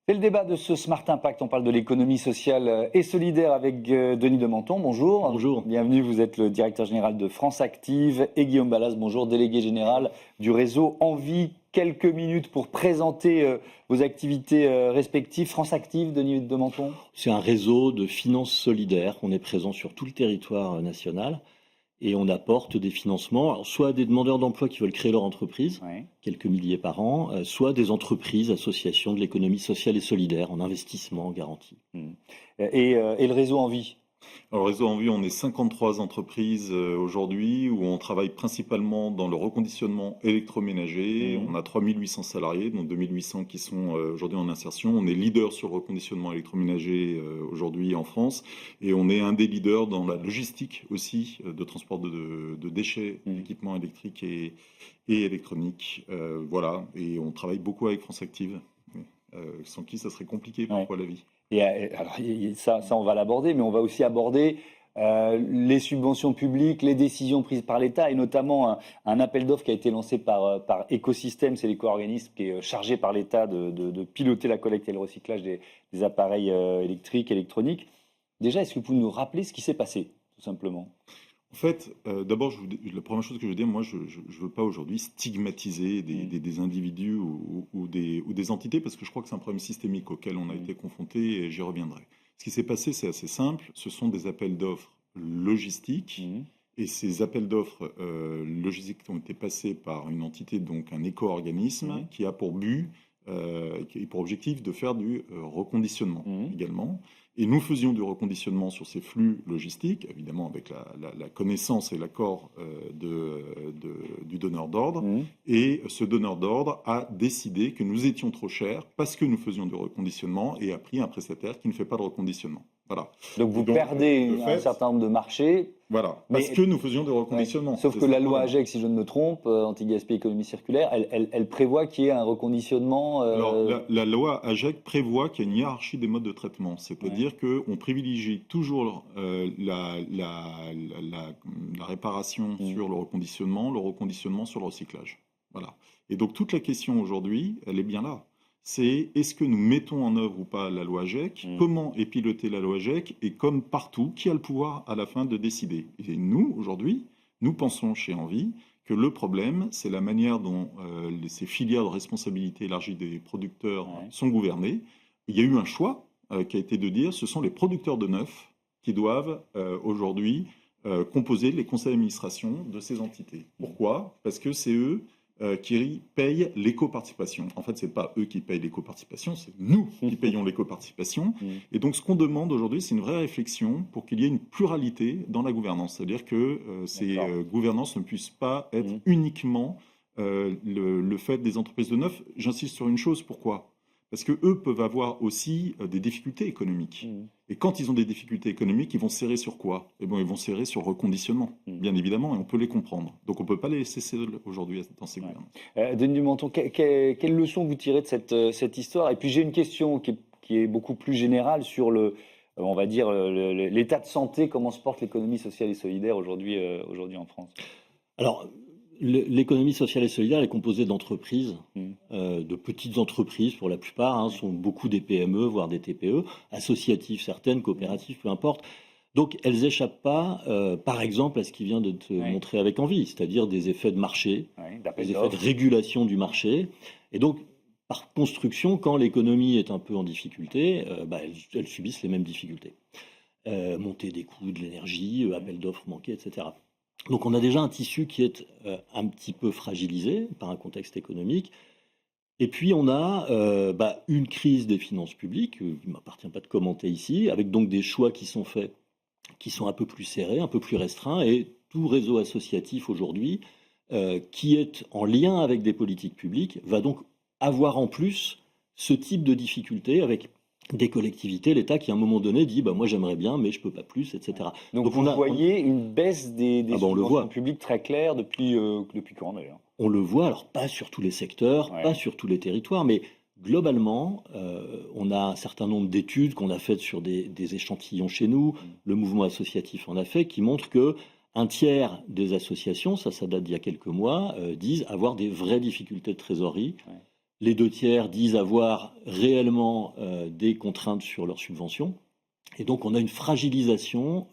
C'est le débat de ce Smart Impact. On parle de l'économie sociale et solidaire avec Denis de Menton. Bonjour. Bonjour. Bienvenue, vous êtes le directeur général de France Active. Et Guillaume Ballas, bonjour, délégué général du réseau Envie. Quelques minutes pour présenter vos activités respectives. France Active, Denis de Menton. C'est un réseau de finances solidaires. On est présent sur tout le territoire national. Et on apporte des financements, alors soit à des demandeurs d'emploi qui veulent créer leur entreprise, quelques milliers par an, soit des entreprises, associations de l'économie sociale et solidaire, en investissement, en garantie. Et le réseau Envie? Alors, Réseau Envie, on est 53 entreprises aujourd'hui où on travaille principalement dans le reconditionnement électroménager. On a 3800 salariés, dont 2800 qui sont aujourd'hui en insertion. On est leader sur le reconditionnement électroménager aujourd'hui en France. Et on est un des leaders dans la logistique aussi de transport de déchets, d'équipements électriques et électroniques. Voilà, et on travaille beaucoup avec France Active, sans qui ça serait compliqué parfois la vie. Et alors, ça, on va l'aborder, mais on va aussi aborder les subventions publiques, les décisions prises par l'État, et notamment un appel d'offres qui a été lancé par Écosystème, c'est l'éco-organisme qui est chargé par l'État de piloter la collecte et le recyclage des appareils électriques, électroniques. Déjà, est-ce que vous pouvez nous rappeler ce qui s'est passé, tout simplement ? En fait, d'abord, la première chose que je veux dire, moi, je ne veux pas aujourd'hui stigmatiser des individus ou des entités, parce que je crois que c'est un problème systémique auquel on a été confronté, et j'y reviendrai. Ce qui s'est passé, c'est assez simple. Ce sont des appels d'offres logistiques, et ces appels d'offres logistiques ont été passés par une entité, donc un éco-organisme, qui a pour but, qui a pour objectif de faire du reconditionnement également. Et nous faisions du reconditionnement sur ces flux logistiques, évidemment avec la connaissance et l'accord du donneur d'ordre. Et ce donneur d'ordre a décidé que nous étions trop chers parce que nous faisions du reconditionnement et a pris un prestataire qui ne fait pas de reconditionnement. Voilà. Donc vous perdez un certain nombre de marchés. Voilà, parce que nous faisions du reconditionnement. Sauf que la loi AGEC, si je ne me trompe, anti-gaspi économie circulaire, elle prévoit qu'il y ait un reconditionnement. Alors, la loi AGEC prévoit qu'il y a une hiérarchie des modes de traitement, c'est-à-dire qu'on privilégie toujours la réparation sur le reconditionnement sur le recyclage. Voilà. Et donc toute la question aujourd'hui, elle est bien là. C'est est-ce que nous mettons en œuvre ou pas la loi AGEC, comment est pilotée la loi AGEC, et comme partout, qui a le pouvoir à la fin de décider. Et nous, aujourd'hui, nous pensons chez Envie que le problème, c'est la manière dont ces filières de responsabilité élargie des producteurs sont gouvernées. Il y a eu un choix qui a été de dire ce sont les producteurs de neuf qui doivent aujourd'hui composer les conseils d'administration de ces entités. Pourquoi ? Parce que c'est eux qui payent l'éco-participation. En fait, ce n'est pas eux qui payent l'éco-participation, c'est nous qui payons l'éco-participation. Et donc, ce qu'on demande aujourd'hui, c'est une vraie réflexion pour qu'il y ait une pluralité dans la gouvernance. C'est-à-dire que ces gouvernances ne puissent pas être uniquement le fait des entreprises de neuf. J'insiste sur une chose, pourquoi ? Parce qu'eux peuvent avoir aussi des difficultés économiques. Et quand ils ont des difficultés économiques, ils vont serrer sur quoi ? Eh bien, ils vont serrer sur le reconditionnement, bien évidemment, et on peut les comprendre. Donc on ne peut pas les laisser seuls aujourd'hui dans ces gouvernements. Denis de Menton, quelle leçon vous tirez de cette histoire ? Et puis j'ai une question qui est beaucoup plus générale sur on va dire, l'état de santé, comment se porte l'économie sociale et solidaire aujourd'hui en France ? Alors, l'économie sociale et solidaire est composée d'entreprises, de petites entreprises pour la plupart, sont beaucoup des PME, voire des TPE, associatives certaines, coopératives, peu importe. Donc elles n'échappent pas, par exemple, à ce qui vient de te montrer avec Envie, c'est-à-dire des effets de marché, des effets de régulation du marché. Et donc, par construction, quand l'économie est un peu en difficulté, elles subissent les mêmes difficultés. Montée des coûts de l'énergie, appel d'offres manqués, etc. Donc on a déjà un tissu qui est un petit peu fragilisé par un contexte économique. Et puis on a une crise des finances publiques, qui ne m'appartient pas de commenter ici, avec donc des choix qui sont faits, qui sont un peu plus serrés, un peu plus restreints. Et tout réseau associatif aujourd'hui, qui est en lien avec des politiques publiques, va donc avoir en plus ce type de difficultés avec des collectivités, l'État qui à un moment donné dit moi j'aimerais bien mais je peux pas plus, etc. Donc vous voyez une baisse des subventions publiques très claire depuis quand d'ailleurs ? On le voit, alors pas sur tous les secteurs, pas sur tous les territoires, mais globalement, on a un certain nombre d'études qu'on a faites sur des échantillons chez nous, le mouvement associatif en a fait, qui montrent que un tiers des associations, ça date d'il y a quelques mois, disent avoir des vraies difficultés de trésorerie. Les 2/3 disent avoir réellement des contraintes sur leurs subventions. Et donc, on a une fragilisation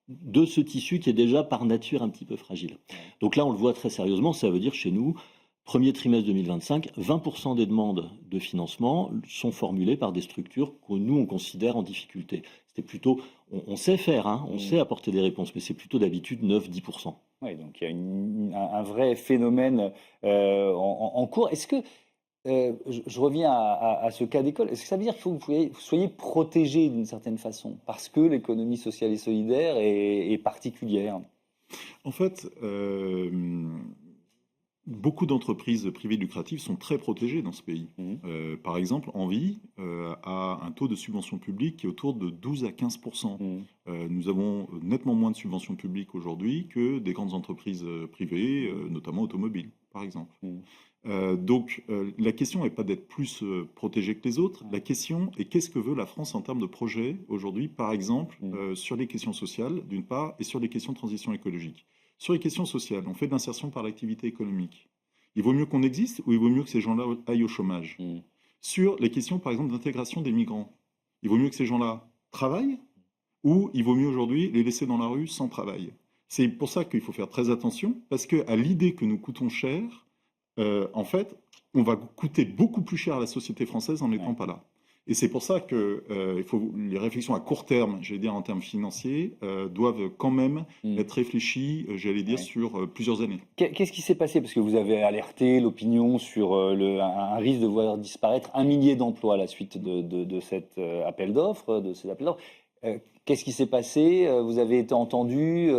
de ce tissu qui est déjà par nature un petit peu fragile. Donc là, on le voit très sérieusement. Ça veut dire chez nous, premier trimestre 2025, 20% des demandes de financement sont formulées par des structures que nous, on considère en difficulté. C'était plutôt, on sait faire, hein, on sait apporter des réponses, mais c'est plutôt d'habitude 9-10%. Oui, donc il y a un vrai phénomène en cours. Est-ce que, je reviens à ce cas d'école, est-ce que ça veut dire qu'il faut que vous soyez protégé d'une certaine façon, parce que l'économie sociale et solidaire est particulière? En fait, beaucoup d'entreprises privées lucratives sont très protégées dans ce pays. Par exemple, Envie a un taux de subvention publique qui est autour de 12 à 15%. Nous avons nettement moins de subventions publiques aujourd'hui que des grandes entreprises privées, notamment automobiles, par exemple. Donc, la question n'est pas d'être plus protégé que les autres. La question est qu'est-ce que veut la France en termes de projet aujourd'hui, par exemple, sur les questions sociales, d'une part, et sur les questions de transition écologique. Sur les questions sociales, on fait de l'insertion par l'activité économique. Il vaut mieux qu'on existe ou il vaut mieux que ces gens-là aillent au chômage? Sur les questions, par exemple, d'intégration des migrants, il vaut mieux que ces gens-là travaillent ou il vaut mieux aujourd'hui les laisser dans la rue sans travail? C'est pour ça qu'il faut faire très attention, parce qu'à l'idée que nous coûtons cher, en fait, on va coûter beaucoup plus cher à la société française en n'étant pas là. Et c'est pour ça que les réflexions à court terme, j'allais dire en termes financiers, doivent quand même être réfléchies, j'allais dire, sur plusieurs années. Qu'est-ce qui s'est passé? Parce que vous avez alerté l'opinion sur un risque de voir disparaître 1 millier d'emplois à la suite de cet appel d'offres, qu'est-ce qui s'est passé? Vous avez été entendu?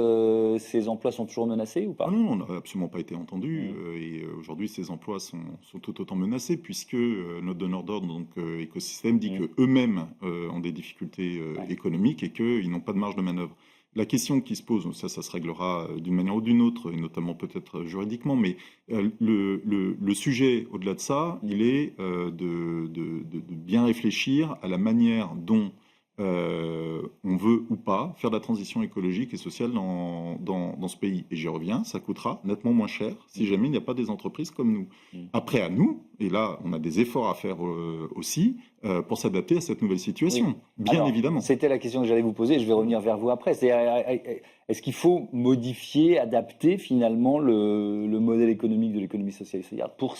Ces emplois sont toujours menacés ou pas? Ah non, on n'a absolument pas été entendu. Et aujourd'hui, ces emplois sont tout autant menacés, puisque notre donneur d'ordre, donc Écosystème, dit qu'eux-mêmes ont des difficultés économiques et qu'ils n'ont pas de marge de manœuvre. La question qui se pose, ça se réglera d'une manière ou d'une autre, et notamment peut-être juridiquement, mais le sujet, au-delà de ça, il est de bien réfléchir à la manière dont on veut ou pas faire de la transition écologique et sociale dans ce pays. Et j'y reviens, ça coûtera nettement moins cher si jamais il n'y a pas des entreprises comme nous. Après, à nous, et là, on a des efforts à faire aussi pour s'adapter à cette nouvelle situation, bien évidemment. C'était la question que j'allais vous poser, je vais revenir vers vous après. Est-ce qu'il faut modifier, adapter finalement le modèle économique de l'économie sociale et solidaire pour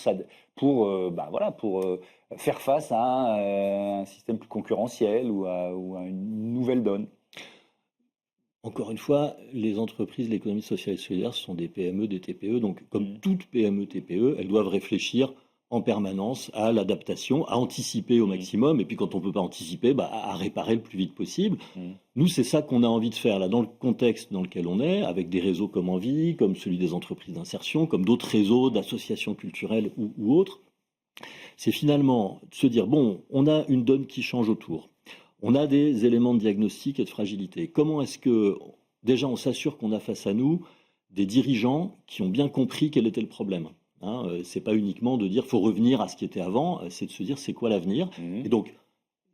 faire face à un système plus concurrentiel ou à une nouvelle donne? Encore une fois, les entreprises de l'économie sociale et solidaire, ce sont des PME, des TPE. Donc, comme toute PME, TPE, elles doivent réfléchir en permanence à l'adaptation, à anticiper au maximum. Et puis, quand on ne peut pas anticiper, à réparer le plus vite possible. Nous, c'est ça qu'on a envie de faire là, dans le contexte dans lequel on est, avec des réseaux comme Envie, comme celui des entreprises d'insertion, comme d'autres réseaux d'associations culturelles ou autres. C'est finalement de se dire, bon, on a une donne qui change autour. On a des éléments de diagnostic et de fragilité. Comment est-ce que, déjà, on s'assure qu'on a face à nous des dirigeants qui ont bien compris quel était le problème, hein, c'est pas uniquement de dire faut revenir à ce qui était avant, c'est de se dire c'est quoi l'avenir. Et donc,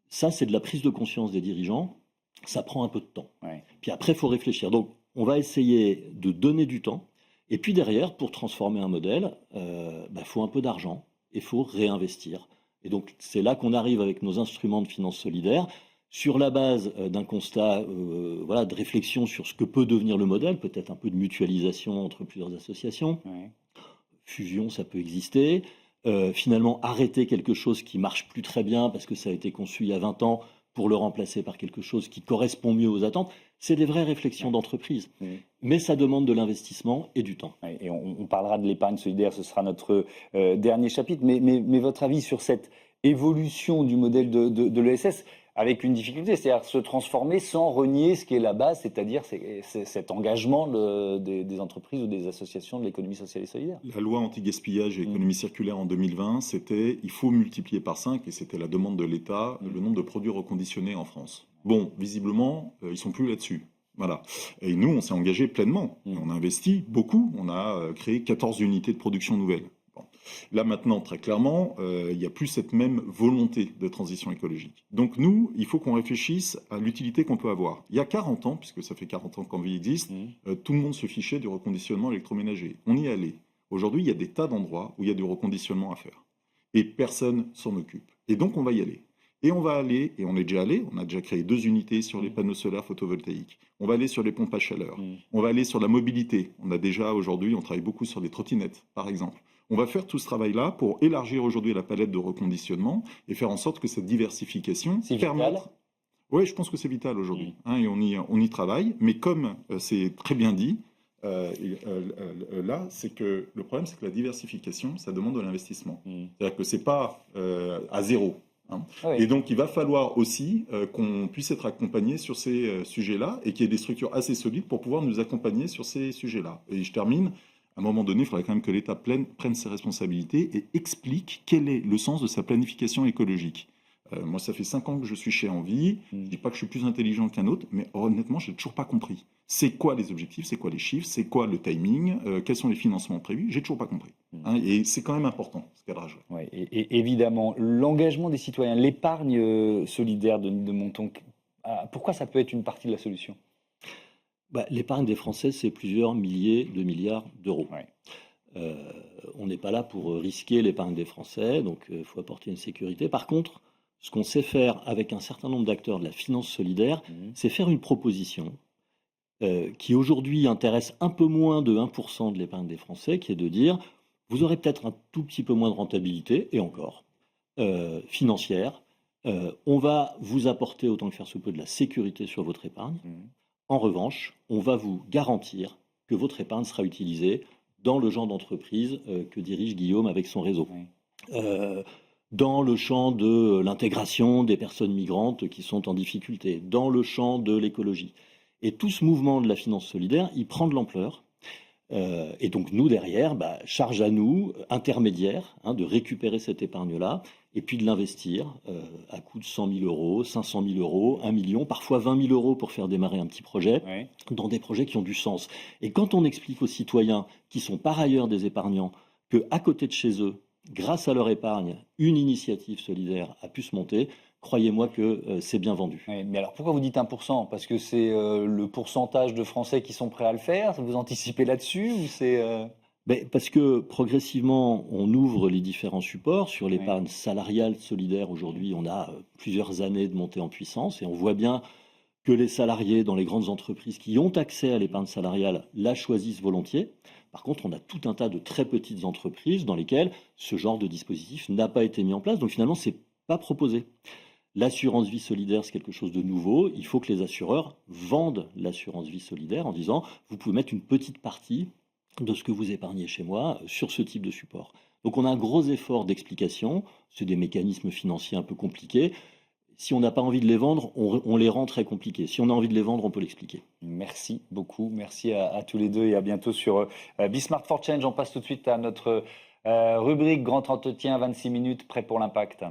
ça, c'est de la prise de conscience des dirigeants. Ça prend un peu de temps. Puis après, il faut réfléchir. Donc, on va essayer de donner du temps. Et puis derrière, pour transformer un modèle, faut un peu d'argent. Il faut réinvestir. Et donc, c'est là qu'on arrive avec nos instruments de finance solidaire, sur la base d'un constat de réflexion sur ce que peut devenir le modèle, peut-être un peu de mutualisation entre plusieurs associations. Fusion, ça peut exister. Finalement, arrêter quelque chose qui marche plus très bien parce que ça a été conçu il y a 20 ans pour le remplacer par quelque chose qui correspond mieux aux attentes. C'est des vraies réflexions d'entreprise. Mais ça demande de l'investissement et du temps. Et on parlera de l'épargne solidaire, ce sera notre dernier chapitre. Mais votre avis sur cette évolution du modèle de l'ESS avec une difficulté, c'est-à-dire se transformer sans renier ce qui est la base, c'est-à-dire cet engagement des entreprises ou des associations de l'économie sociale et solidaire. La loi anti-gaspillage et économie circulaire en 2020, c'était il faut multiplier par 5, et c'était la demande de l'État, le nombre de produits reconditionnés en France. Bon, visiblement, ils ne sont plus là-dessus. Voilà. Et nous, on s'est engagé pleinement. On a investi beaucoup. On a créé 14 unités de production nouvelles. Bon. Là maintenant, très clairement, il n'y a plus cette même volonté de transition écologique. Donc nous, il faut qu'on réfléchisse à l'utilité qu'on peut avoir. Il y a 40 ans, puisque ça fait 40 ans qu'Envie existe, tout le monde se fichait du reconditionnement électroménager. On y est allé. Aujourd'hui, il y a des tas d'endroits où il y a du reconditionnement à faire. et personne s'en occupe. Et donc on va y aller. Et on va aller, et on est déjà allé, on a déjà créé 2 unités sur les panneaux solaires photovoltaïques. On va aller sur les pompes à chaleur. On va aller sur la mobilité. On a déjà aujourd'hui, on travaille beaucoup sur les trottinettes, par exemple. On va faire tout ce travail-là pour élargir aujourd'hui la palette de reconditionnement et faire en sorte que cette diversification permette... Oui, je pense que c'est vital aujourd'hui, et on y travaille. Mais comme c'est très bien dit, là, c'est que le problème, c'est que la diversification, ça demande de l'investissement. C'est-à-dire que c'est pas à zéro. Oui. Et donc, il va falloir aussi qu'on puisse être accompagné sur ces sujets-là et qu'il y ait des structures assez solides pour pouvoir nous accompagner sur ces sujets-là. Et je termine. À un moment donné, il faudrait quand même que l'État prenne ses responsabilités et explique quel est le sens de sa planification écologique. Moi, ça fait 5 ans que je suis chez Envie. Je ne dis pas que je suis plus intelligent qu'un autre, mais honnêtement, je n'ai toujours pas compris. C'est quoi les objectifs, c'est quoi les chiffres, c'est quoi le timing, quels sont les financements prévus, j'ai toujours pas compris. Et c'est quand même important, ce cadrage. Ouais, et évidemment, l'engagement des citoyens, l'épargne solidaire de Monton, pourquoi ça peut être une partie de la solution? L'épargne des Français, c'est plusieurs milliers de milliards d'euros. Ouais. On n'est pas là pour risquer l'épargne des Français, donc il faut apporter une sécurité. Par contre, ce qu'on sait faire avec un certain nombre d'acteurs de la finance solidaire, c'est faire une proposition qui aujourd'hui intéresse un peu moins de 1% de l'épargne des Français, qui est de dire, vous aurez peut-être un tout petit peu moins de rentabilité, et encore, financière. On va vous apporter, autant que faire se peut, de la sécurité sur votre épargne. En revanche, on va vous garantir que votre épargne sera utilisée dans le genre d'entreprise que dirige Guillaume avec son réseau. Dans le champ de l'intégration des personnes migrantes qui sont en difficulté, dans le champ de l'écologie. Et tout ce mouvement de la finance solidaire, il prend de l'ampleur. Et donc nous, derrière, charge à nous, intermédiaires, de récupérer cette épargne-là et puis de l'investir à coût de 100 000 euros, 500 000 euros, 1 million, parfois 20 000 euros pour faire démarrer un petit projet, dans des projets qui ont du sens. Et quand on explique aux citoyens qui sont par ailleurs des épargnants qu'à côté de chez eux, grâce à leur épargne, une initiative solidaire a pu se monter, croyez-moi que c'est bien vendu. Oui, mais alors pourquoi vous dites 1%? Parce que c'est le pourcentage de Français qui sont prêts à le faire? Vous anticipez là-dessus ou c'est parce que progressivement, on ouvre les différents supports. Sur l'épargne salariale solidaire, aujourd'hui, on a plusieurs années de montée en puissance et on voit bien que les salariés dans les grandes entreprises qui ont accès à l'épargne salariale la choisissent volontiers. Par contre, on a tout un tas de très petites entreprises dans lesquelles ce genre de dispositif n'a pas été mis en place. Donc finalement, c'est pas proposé. L'assurance vie solidaire, c'est quelque chose de nouveau. Il faut que les assureurs vendent l'assurance vie solidaire en disant vous pouvez mettre une petite partie de ce que vous épargnez chez moi sur ce type de support. Donc on a un gros effort d'explication. C'est des mécanismes financiers un peu compliqués. Si on n'a pas envie de les vendre, on les rend très compliqués. Si on a envie de les vendre, on peut l'expliquer. Merci beaucoup. Merci à tous les deux et à bientôt sur Bismart for Change. On passe tout de suite à notre rubrique Grand Entretien, 26 minutes, prêt pour l'impact.